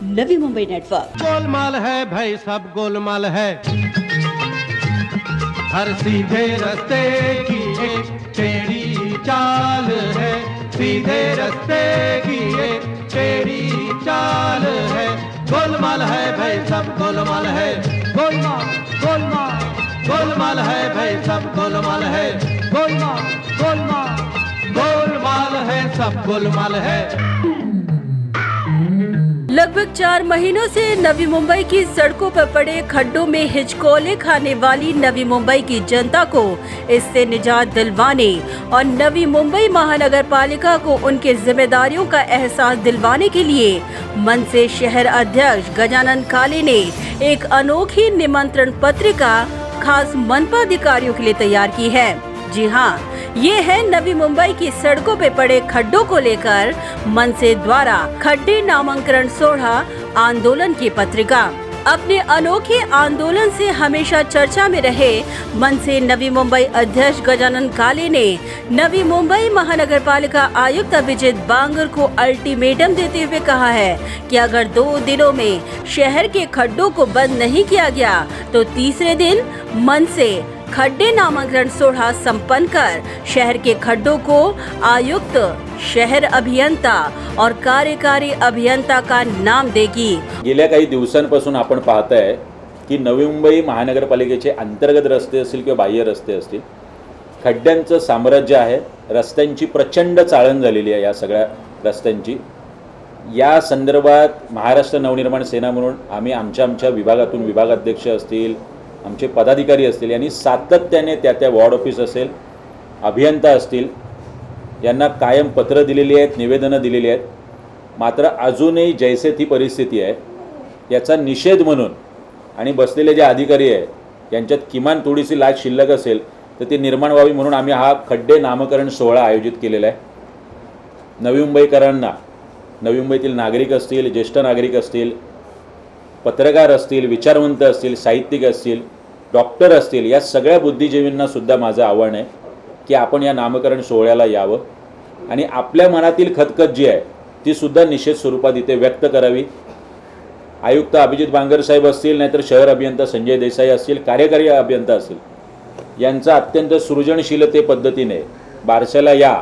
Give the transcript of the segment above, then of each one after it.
Navi Mumbai network. गोलमाल है भाई सब गोलमाल है, हर सीधे रास्ते की एक टेढ़ी चाल है, सीधे रास्ते की एक टेढ़ी चाल है। गोलमाल है भाई सब गोलमाल है, गोलमाल गोलमाल गोलमाल है भाई सब गोलमाल है, गोलमाल गोलमाल गोलमाल है सब गोलमाल है। लगभग 4 महीनों से नवी मुंबई की सड़कों पर पड़े खड्डों में हिचकोले खाने वाली नवी मुंबई की जनता को इससे निजात दिलवाने और नवी मुंबई महानगर पालिका को उनके जिम्मेदारियों का एहसास दिलवाने के लिए मन से शहर अध्यक्ष गजानन काले ने एक अनोखी निमंत्रण पत्रिका खास मनपा अधिकारियों के लिए तैयार की है। जी हाँ, ये है नवी मुंबई की सड़कों पे पड़े खड्डों को लेकर मनसे द्वारा खड्डे नामांकन सोढ़ा आंदोलन की पत्रिका। अपने अनोखे आंदोलन से हमेशा चर्चा में रहे मनसे नवी मुंबई अध्यक्ष गजानन काले ने नवी मुंबई महानगर पालिका आयुक्त अभिजीत बांगर को अल्टीमेटम देते हुए कहा है कि अगर 2 दिनों में शहर के खड्डों को बंद नहीं किया गया तो तीसरे दिन मनसे खड्डे नामांकन सोढ़ा संपन्न कर शहर के खड्डों को आयुक्त, शहर अभियंता और कार्यकारी अभियंता का नाम देगी। गेल्या काही दिवसांपासून आपण पाहताय की नवी मुंबई महानगरपालिकेचे अंतर्गत रस्ते असतील किंवा बाह्य रस्ते असतील, खड्ड्यांचं साम्राज्य आहे। रस्त्यांची प्रचंड चाळण झालेली आहे या सगळ्या रस्त्यांची। या संदर्भात महाराष्ट्र नवनिर्माण सेना म्हणून आम्ही आमच्या विभागातून विभागाध्यक्ष असतील, आमचे पदाधिकारी असतील यांनी सातत्याने त्या वॉर्ड ऑफिस असेल, अभियंता असतील यांना कायम पत्र दिलेली आहेत, निवेदनं दिलेली आहेत। मात्र अजूनही जैसे ती परिस्थिती आहे याचा निषेध म्हणून आणि बसलेले जे अधिकारी आहेत यांच्यात किमान थोडीशी लाज शिल्लक असेल तर ती निर्माण व्हावी म्हणून आम्ही हा खड्डे नामकरण सोहळा आयोजित केलेला आहे। नवी मुंबईकरांना, नवी मुंबईतील नागरिक असतील, ज्येष्ठ नागरिक असतील, पत्रकार असतील, विचारवंत असतील, साहित्यिक असतील, डॉक्टर असतील, या सगळ्या बुद्धिजीवींना सुद्धा माझं आव्हान आहे की आपण या नामकरण सोहळ्याला यावं आणि आपल्या मनातील खतखत जी आहे ती सुद्धा निषेध स्वरूपात इथे व्यक्त करावी। आयुक्त अभिजीत बांगर साहेब असतील, नाहीतर शहर अभियंता संजय देसाई असतील, कार्यकारी अभियंता असतील, यांचा अत्यंत सृजनशीलते पद्धतीने बारशाला या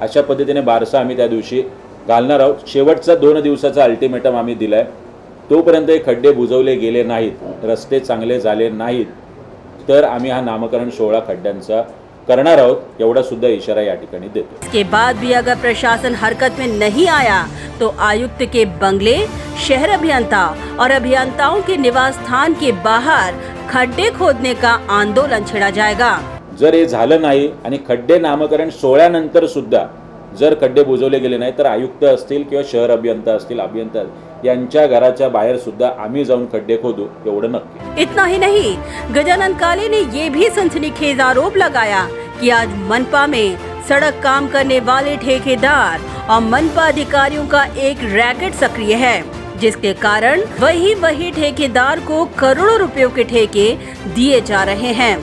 अशा पद्धतीने बारसा आम्ही त्या दिवशी घालणार आहोत। शेवटचा 2 दिवसाचा अल्टिमेटम आम्ही दिला आहे। तोपर्यंत हे खड्डे बुजवले गेले नाहीत, रस्ते चांगले झाले नाहीत तर आम्ही हा नामकरण सोहळा खड्ड्यांचा करणार आहोत, एवढा सुद्धा इशारा या ठिकाणी देतो। इसके बाद भी अगर प्रशासन हरकत में नहीं आया तो आयुक्त के बंगले, शहर अभियंता और अभियंताओं के निवास स्थान के बाहर खड्डे खोदने का आंदोलन छेड़ा जाएगा। जर हे झालं नाही आणि खड्डे नामकरण सोहळ्यानंतर सुद्धा जर खड्डे बुजवले गेले नाही तर आयुक्त असतील किंवा शहर अभियंता असतील, अभियंता यांच्या घराच्या बाहेर सुद्धा आम्ही जाऊन खड्डे खोदू, एवढं नक्की। इतना ही नहीं, गजानन काले ने ये भी सनसनीखेज आरोप लगाया कि आज मनपा में सड़क काम करने वाले ठेकेदार और मनपा अधिकारियों का एक रैकेट सक्रिय है, जिसके कारण वही ठेकेदार को करोड़ों रुपयों के ठेके दिए जा रहे हैं।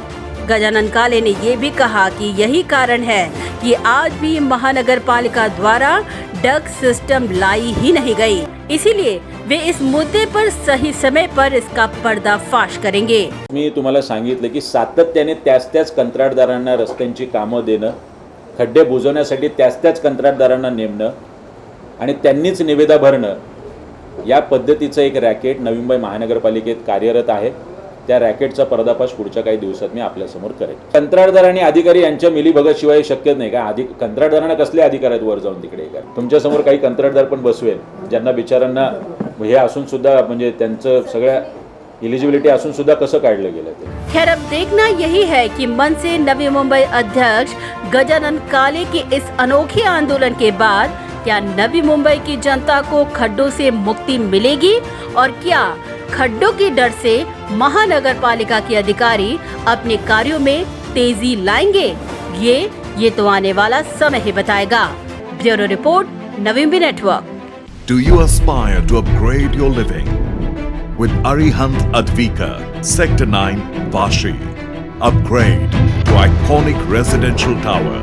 गजानन काले ने ये भी कहा कि यही कारण है कि आज भी महानगर पालिका द्वारा डग सिस्टम लाई ही नहीं गई, इसीलिए वे इस मुद्दे पर सही समय पर इसका पर्दाफाश करेंगे। मी तुम्हाला सांगितलं की सातत्याने त्याच कंत्राटदारांना रस्त्यांची कामं देणं, खड्डे बुजवण्यासाठी त्याच कंत्राटदारांना नेमणं आणि त्यांनीच निविदा भरणं, या पद्धतीचं एक रॅकेट नवी मुंबई महानगरपालिकेत कार्यरत आहे। त्या रॅकेटचा पर्दाफाश पुढच्या काही दिवसात मी आपल्यासमोर करेन। कंत्राटदार आणि अधिकारी यांच्या मिलीभगत शिवाय शक्य नाही का? कंत्राटदारांना कसले अधिकार आहेत वर जाऊन तिकडे? तुमच्या समोर काही कंत्राटदार पण बसवेल ज्यांना बिचारांना हे असून सुद्धा म्हणजे त्यांचं सगळ्या एलिजिबिलिटी असून सुद्धा कसं काढलं गेलं ते। खैर, अब देखना यही है कि मनसे नवी मुंबई अध्यक्ष गजानन काले के इस अनोखे आंदोलन के बाद क्या नवी मुंबई की जनता को खड्डों से मुक्ति मिलेगी और क्या खड्डों के डर से महानगर पालिका के अधिकारी अपने कार्यों में तेजी लाएंगे? ये तो आने वाला समय ही बताएगा। Bureau report, Navi Mumbai network. Do you aspire to upgrade your living? With Arihant Advika, Sector 9, Vashi. Upgrade to iconic residential tower